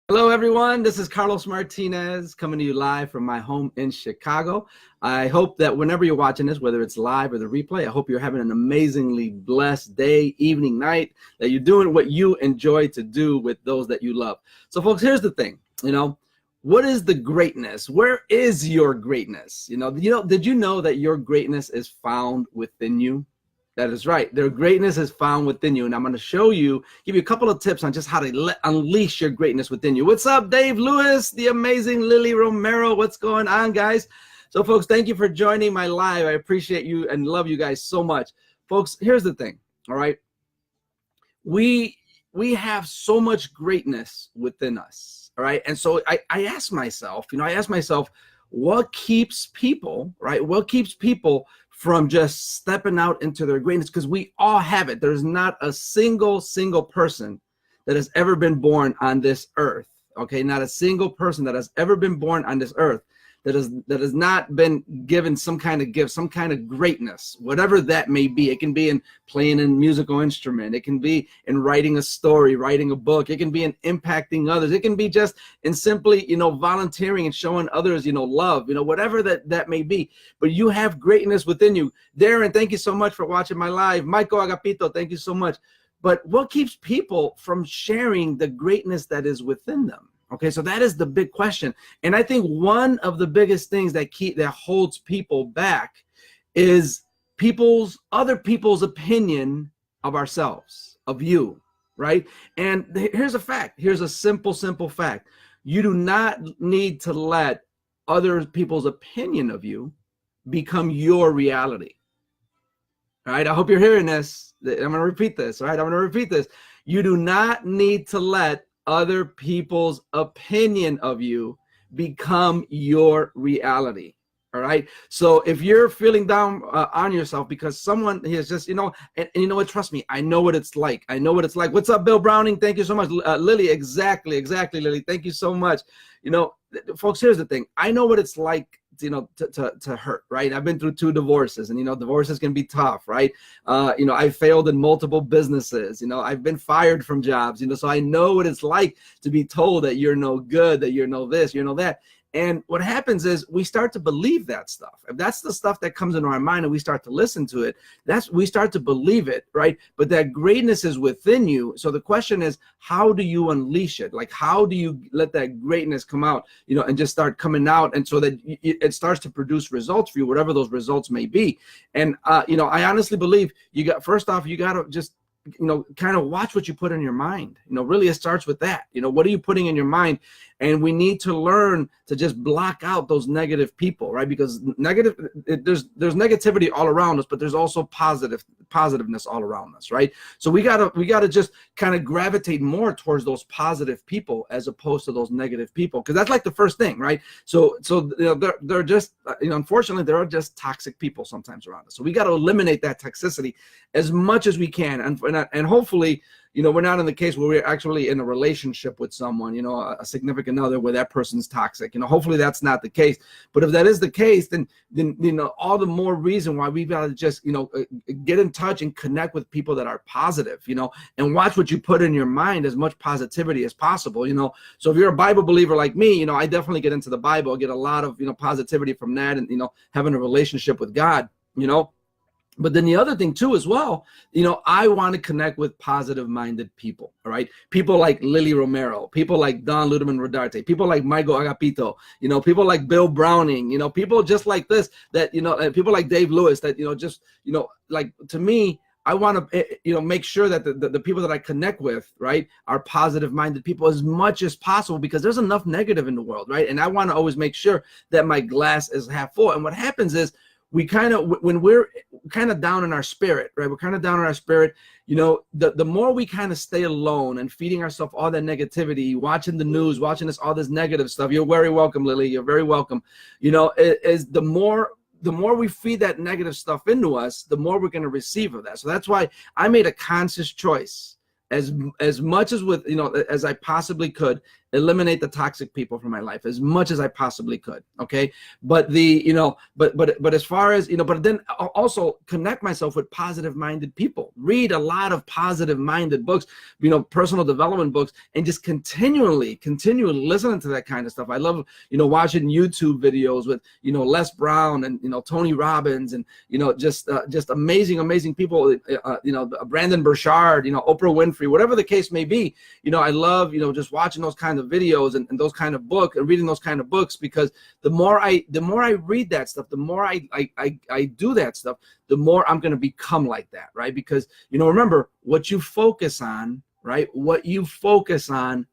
Hello, everyone. This is Carlos Martinez coming to you live from my home in Chicago. I hope that whenever you're watching this, whether it's live or the replay, I hope you're having an amazingly blessed day, evening, night, that you're doing what you enjoy to do with those that you love. So, folks, here's the thing. What is the greatness? Where is your greatness? Did you know that your greatness is found within you? That is right. Their greatness is found within you. And I'm going to give you a couple of tips on just how to unleash your greatness within you. What's up, Dave Lewis, the amazing Lily Romero? What's going on, guys? So, folks, thank you for joining my live. I appreciate you and love you guys so much. Folks, here's the thing, all right? We have so much greatness within us, all right? And so I ask myself, what keeps people, right? What keeps people from just stepping out into their greatness? Because we all have it. There's not a single person that has ever been born on this earth. Okay, not a single person that has ever been born on this earth that has not been given some kind of gift, some kind of greatness, whatever that may be. It can be in playing a musical instrument. It can be in writing a story, writing a book. It can be in impacting others. It can be just in simply, volunteering and showing others, love, whatever that may be. But you have greatness within you. Darren, thank you so much for watching my live. Michael Agapito, thank you so much. But what keeps people from sharing the greatness that is within them? Okay, so that is the big question. And I think one of the biggest things that holds people back is other people's opinion of ourselves, of you, right? And here's a fact. Here's a simple fact. You do not need to let other people's opinion of you become your reality. All right, I hope you're hearing this. I'm going to repeat this, all right? I'm going to repeat this. You do not need to let other people's opinion of you become your reality. All right. So if you're feeling down on yourself because someone has just, and you know what, trust me, I know what it's like. I know what it's like. What's up, Bill Browning? Thank you so much. Lily, exactly, Lily. Thank you so much. Folks, here's the thing. I know what it's like, to hurt, right? I've been through 2 divorces, and divorces can be tough, right? I failed in multiple businesses, I've been fired from jobs, so I know what it's like to be told that you're no good, that you're no this, you're no that. And what happens is we start to believe that stuff. If that's the stuff that comes into our mind and we start to listen to it, we start to believe it, right? But that greatness is within you. So the question is, how do you unleash it? Like, how do you let that greatness come out, and just start coming out, and so that it starts to produce results for you, whatever those results may be. And, I honestly believe first off, you got to just kind of watch what you put in your mind. Really it starts with that. What are you putting in your mind? And we need to learn to just block out those negative people, right? Because there's negativity all around us, but there's also positiveness all around us, right? So we gotta just kind of gravitate more towards those positive people as opposed to those negative people, because that's like the first thing, right? So they're just, unfortunately, there are just toxic people sometimes around us. So we got to eliminate that toxicity as much as we can, and hopefully, we're not in the case where we're actually in a relationship with someone, a significant other, where that person's toxic. Hopefully that's not the case. But if that is the case, then all the more reason why we've got to just, get in touch and connect with people that are positive, and watch what you put in your mind, as much positivity as possible, So if you're a Bible believer like me, I definitely get into the Bible, I get a lot of, positivity from that, and, having a relationship with God, But then the other thing too, as well, I want to connect with positive-minded people, all right? People like Lily Romero, people like Don Ludeman Rodarte, people like Michael Agapito, people like Bill Browning, people just like this, that, people like Dave Lewis, that, like, to me, I want to, make sure that the people that I connect with, right, are positive-minded people as much as possible, because there's enough negative in the world, right? And I want to always make sure that my glass is half full. And what happens is, when we're kind of down in our spirit, right? We're kind of down in our spirit, the more we kind of stay alone and feeding ourselves all that negativity, watching the news, watching all this negative stuff. You're very welcome, Lily. You're very welcome. Is the more we feed that negative stuff into us, the more we're going to receive of that. So that's why I made a conscious choice, as much as as I possibly could, eliminate the toxic people from my life as much as I possibly could. Okay. But but as far as, but then also connect myself with positive minded people, read a lot of positive minded books, personal development books, and just continually listening to that kind of stuff. I love, watching YouTube videos with, Les Brown and, Tony Robbins and, just amazing people, Brandon Burchard, Oprah Winfrey, whatever the case may be. I love, just watching those kind of videos and those kind of books and reading those kind of books, because the more I read that stuff, the more I do that stuff, the more I'm going to become like that, right? Because, remember, what you focus on, right? What you focus on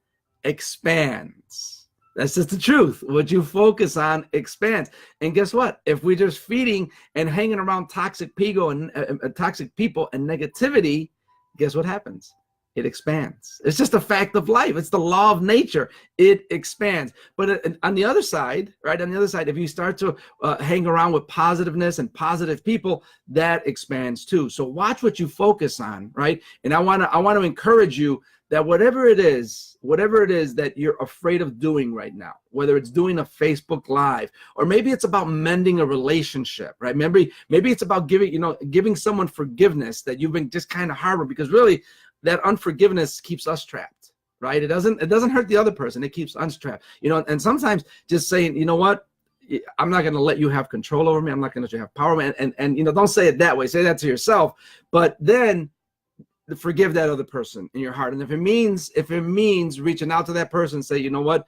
expands. That's just the truth. What you focus on expands. And guess what? If we're just feeding and hanging around toxic people and negativity, guess what happens? It expands. It's just a fact of life. It's the law of nature. It expands. But on the other side, right? On the other side, if you start to hang around with positiveness and positive people, that expands too. So watch what you focus on, right? And I want to encourage you that whatever it is that you're afraid of doing right now, whether it's doing a Facebook Live, or maybe it's about mending a relationship, right? Maybe it's about giving someone forgiveness that you've been just kind of harboring, because really that unforgiveness keeps us trapped, right? It doesn't hurt the other person. It keeps us trapped, and sometimes just saying, you know what? I'm not going to let you have control over me. I'm not going to let you have power. And don't say it that way. Say that to yourself, but then forgive that other person in your heart. And if it means reaching out to that person and say, you know what,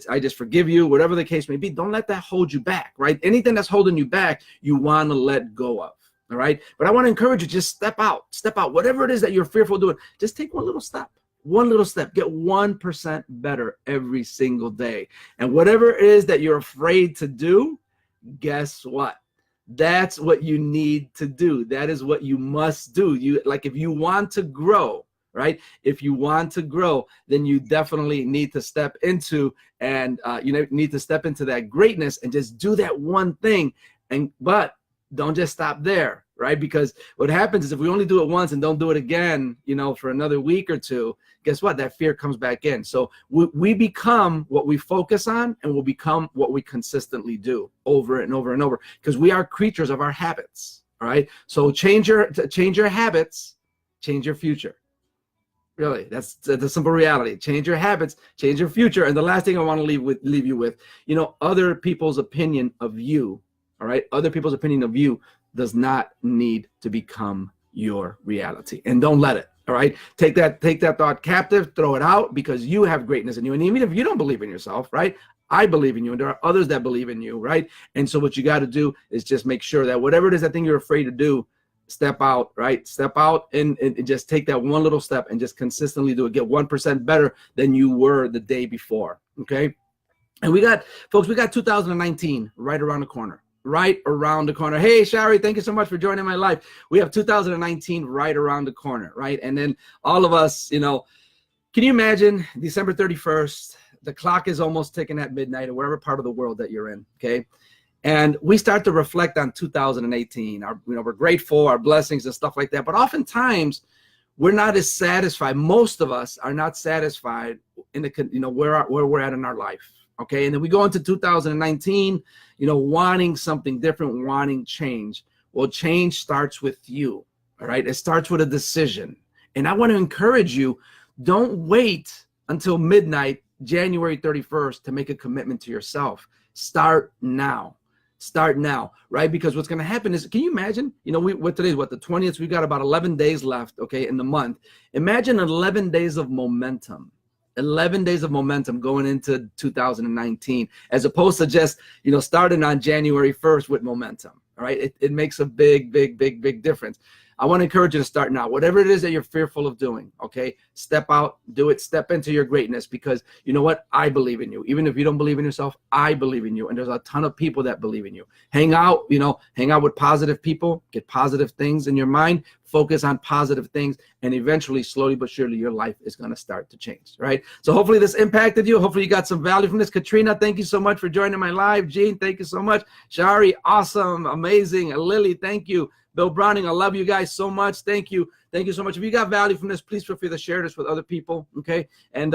I just forgive you, whatever the case may be, don't let that hold you back, right? Anything that's holding you back, you want to let go of. All right. But I want to encourage you, just step out, whatever it is that you're fearful of doing, just take one little step, get 1% better every single day. And whatever it is that you're afraid to do, guess what? That's what you need to do. That is what you must do. If you want to grow, right? If you want to grow, then you definitely need to step into that greatness and just do that one thing. But don't just stop there, right? Because what happens is if we only do it once and don't do it again, for another week or two, guess what? That fear comes back in. So we become what we focus on, and we'll become what we consistently do over and over and over, because we are creatures of our habits, all right? So change your habits, change your future. Really, that's the simple reality. Change your habits, change your future. And the last thing I want to leave you with, other people's opinion of you. All right. Other people's opinion of you does not need to become your reality, and don't let it. All right. Take that thought captive, throw it out, because you have greatness in you. And even if you don't believe in yourself, right? I believe in you, and there are others that believe in you. Right. And so what you got to do is just make sure that whatever it is that thing you're afraid to do, step out, right? Step out and just take that one little step and just consistently do it. Get 1% better than you were the day before. Okay. And we got 2019 right around the corner. Hey, Shari, thank you so much for joining my live. We have 2019 right around the corner, right? And then all of us, can you imagine December 31st, the clock is almost ticking at midnight in wherever part of the world that you're in, okay? And we start to reflect on 2018. We're grateful, our blessings and stuff like that. But oftentimes we're not as satisfied. Most of us are not satisfied in where we're at in our life. Okay, and then we go into 2019, wanting something different, wanting change. Well, change starts with you, all right? It starts with a decision. And I want to encourage you, don't wait until midnight, January 31st, to make a commitment to yourself. Start now, right? Because what's going to happen is, can you imagine, today's the 20th, we've got about 11 days left, okay, in the month. Imagine 11 days of momentum. 11 days of momentum going into 2019, as opposed to just, starting on January 1st with momentum. All right. It makes a big difference. I want to encourage you to start now. Whatever it is that you're fearful of doing, okay, step out, do it, step into your greatness, because you know what? I believe in you. Even if you don't believe in yourself, I believe in you. And there's a ton of people that believe in you. Hang out with positive people, get positive things in your mind, focus on positive things, and eventually, slowly but surely, your life is going to start to change, right? So hopefully this impacted you. Hopefully you got some value from this. Katrina, thank you so much for joining my live. Gene, thank you so much. Shari, awesome, amazing. Lily, thank you. Bill Browning, I love you guys so much. Thank you so much. If you got value from this, please feel free to share this with other people, okay? And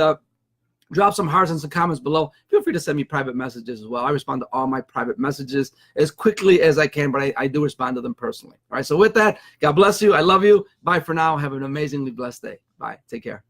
Drop some hearts and some comments below. Feel free to send me private messages as well. I respond to all my private messages as quickly as I can, but I do respond to them personally. All right, so with that, God bless you. I love you. Bye for now. Have an amazingly blessed day. Bye. Take care.